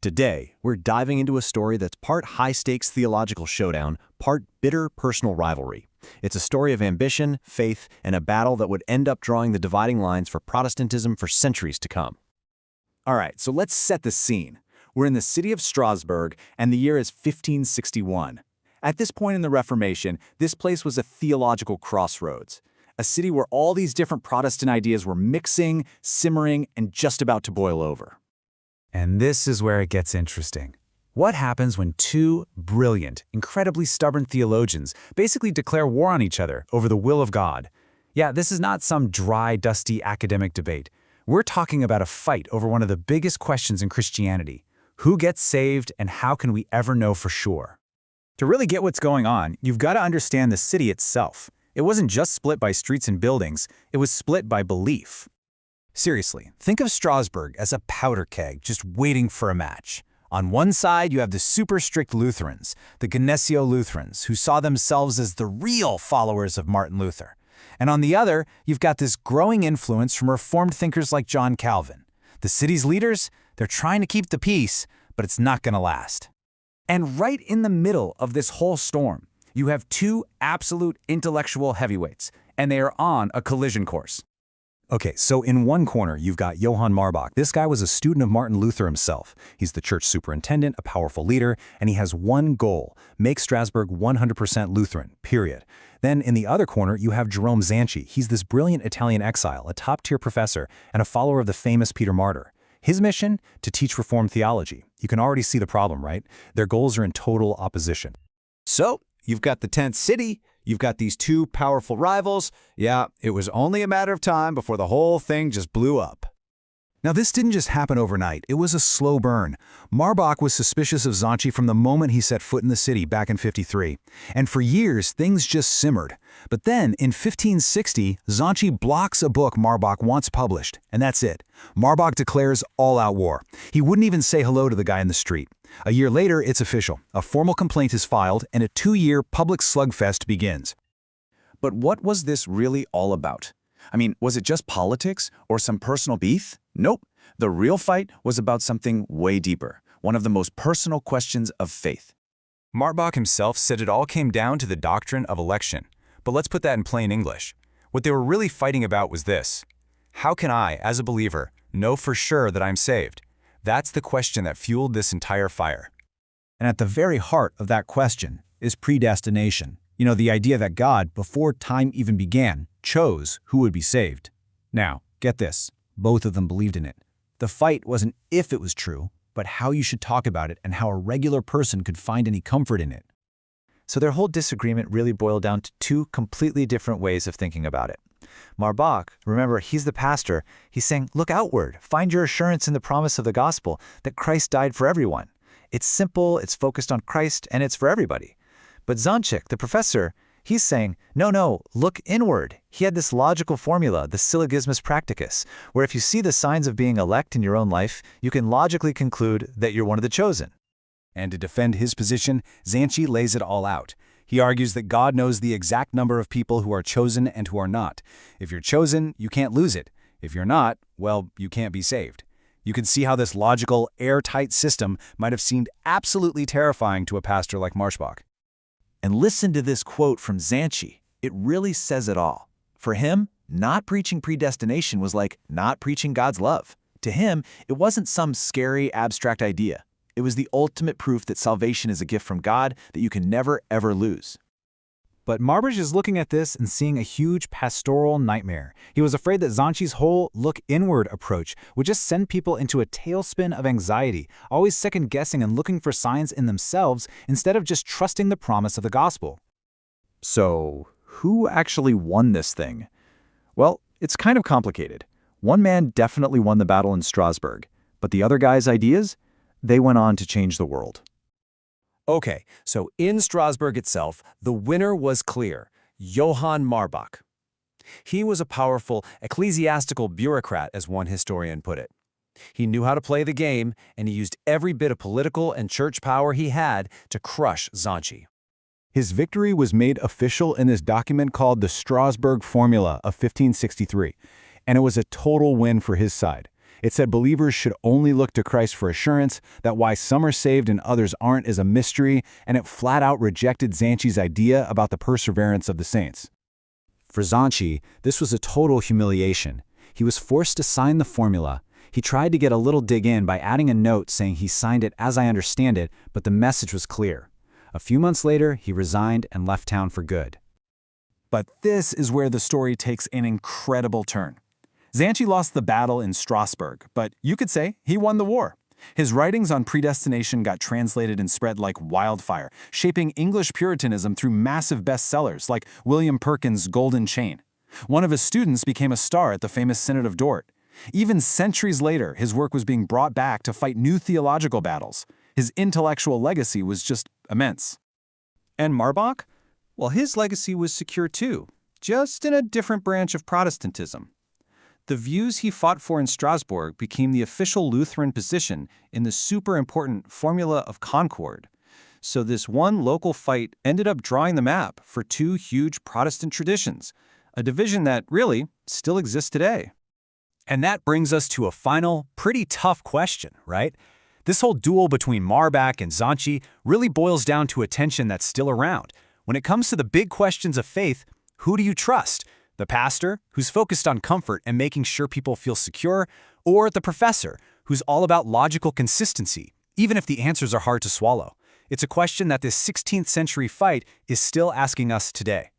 Today, we're diving into a story that's part high-stakes theological showdown, part bitter personal rivalry. It's a story of ambition, faith, and a battle that would end up drawing the dividing lines for Protestantism for centuries to come. All right, so let's set the scene. We're in the city of Strasbourg, and the year is 1561. At this point in the Reformation, this place was a theological crossroads, a city where all these different Protestant ideas were mixing, simmering, and just about to boil over. And this is where it gets interesting. What happens when two brilliant, incredibly stubborn theologians basically declare war on each other over the will of God? Yeah, this is not some dry, dusty academic debate. We're talking about a fight over one of the biggest questions in Christianity. Who gets saved, and how can we ever know for sure? To really get what's going on, you've got to understand the city itself. It wasn't just split by streets and buildings, it was split by belief. Seriously, think of Strasbourg as a powder keg just waiting for a match. On one side, you have the super strict Lutherans, the Gnesio Lutherans, who saw themselves as the real followers of Martin Luther. And on the other, you've got this growing influence from Reformed thinkers like John Calvin. The city's leaders, they're trying to keep the peace, but it's not going to last. And right in the middle of this whole storm, you have two absolute intellectual heavyweights, and they are on a collision course. Okay, so in one corner, you've got Johann Marbach. This guy was a student of Martin Luther himself. He's the church superintendent, a powerful leader, and he has one goal: make Strasbourg 100% Lutheran, period. Then in the other corner, you have Jerome Zanchi. He's this brilliant Italian exile, a top-tier professor, and a follower of the famous Peter Martyr. His mission? To teach Reformed theology. You can already see the problem, right? Their goals are in total opposition. So, you've got the tent city, you've got these two powerful rivals. Yeah, it was only a matter of time before the whole thing just blew up. Now, this didn't just happen overnight. It was a slow burn. Marbach was suspicious of Zanchi from the moment he set foot in the city back in 53. And for years, things just simmered. But then, in 1560, Zanchi blocks a book Marbach once published, and that's it. Marbach declares all-out war. He wouldn't even say hello to the guy in the street. A year later, it's official. A formal complaint is filed, and a 2-year public slugfest begins. But what was this really all about? I mean, was it just politics or some personal beef? Nope. The real fight was about something way deeper, one of the most personal questions of faith. Marbach himself said it all came down to the doctrine of election. But let's put that in plain English. What they were really fighting about was this: how can I, as a believer, know for sure that I'm saved? That's the question that fueled this entire fire. And at the very heart of that question is predestination. You know, the idea that God, before time even began, chose who would be saved. Now, get this. Both of them believed in it. The fight wasn't if it was true, but how you should talk about it and how a regular person could find any comfort in it. So their whole disagreement really boiled down to two completely different ways of thinking about it. Marbach, remember, he's the pastor. He's saying, look outward. Find your assurance in the promise of the gospel that Christ died for everyone. It's simple, it's focused on Christ, and it's for everybody. But Zanchik, the professor, he's saying, no, look inward. He had this logical formula, the syllogismus practicus, where if you see the signs of being elect in your own life, you can logically conclude that you're one of the chosen. And to defend his position, Zanchi lays it all out. He argues that God knows the exact number of people who are chosen and who are not. If you're chosen, you can't lose it. If you're not, well, you can't be saved. You can see how this logical, airtight system might have seemed absolutely terrifying to a pastor like Marbach. And listen to this quote from Zanchi. It really says it all. For him, not preaching predestination was like not preaching God's love. To him, it wasn't some scary, abstract idea. It was the ultimate proof that salvation is a gift from God that you can never, ever lose. But Marbach is looking at this and seeing a huge pastoral nightmare. He was afraid that Zanchi's whole look inward approach would just send people into a tailspin of anxiety, always second-guessing and looking for signs in themselves instead of just trusting the promise of the gospel. So, who actually won this thing? Well, it's kind of complicated. One man definitely won the battle in Strasbourg, but the other guy's ideas? They went on to change the world. Okay, so in Strasbourg itself, the winner was clear: Johann Marbach. He was a powerful ecclesiastical bureaucrat, as one historian put it. He knew how to play the game, and he used every bit of political and church power he had to crush Zanchi. His victory was made official in this document called the Strasbourg Formula of 1563, and it was a total win for his side. It said believers should only look to Christ for assurance, that why some are saved and others aren't is a mystery, and it flat out rejected Zanchi's idea about the perseverance of the saints. For Zanchi, this was a total humiliation. He was forced to sign the formula. He tried to get a little dig in by adding a note saying he signed it as I understand it, but the message was clear. A few months later, he resigned and left town for good. But this is where the story takes an incredible turn. Zanchi lost the battle in Strasbourg, but you could say he won the war. His writings on predestination got translated and spread like wildfire, shaping English Puritanism through massive bestsellers like William Perkins' Golden Chain. One of his students became a star at the famous Synod of Dort. Even centuries later, his work was being brought back to fight new theological battles. His intellectual legacy was just immense. And Marbach? Well, his legacy was secure too, just in a different branch of Protestantism. The views he fought for in Strasbourg became the official Lutheran position in the super important Formula of Concord. So this one local fight ended up drawing the map for two huge Protestant traditions, a division that really still exists today. And that brings us to a final, pretty tough question, right? This whole duel between Marbach and Zanchi really boils down to a tension that's still around. When it comes to the big questions of faith, who do you trust? The pastor, who's focused on comfort and making sure people feel secure, or the professor, who's all about logical consistency, even if the answers are hard to swallow? It's a question that this 16th century fight is still asking us today.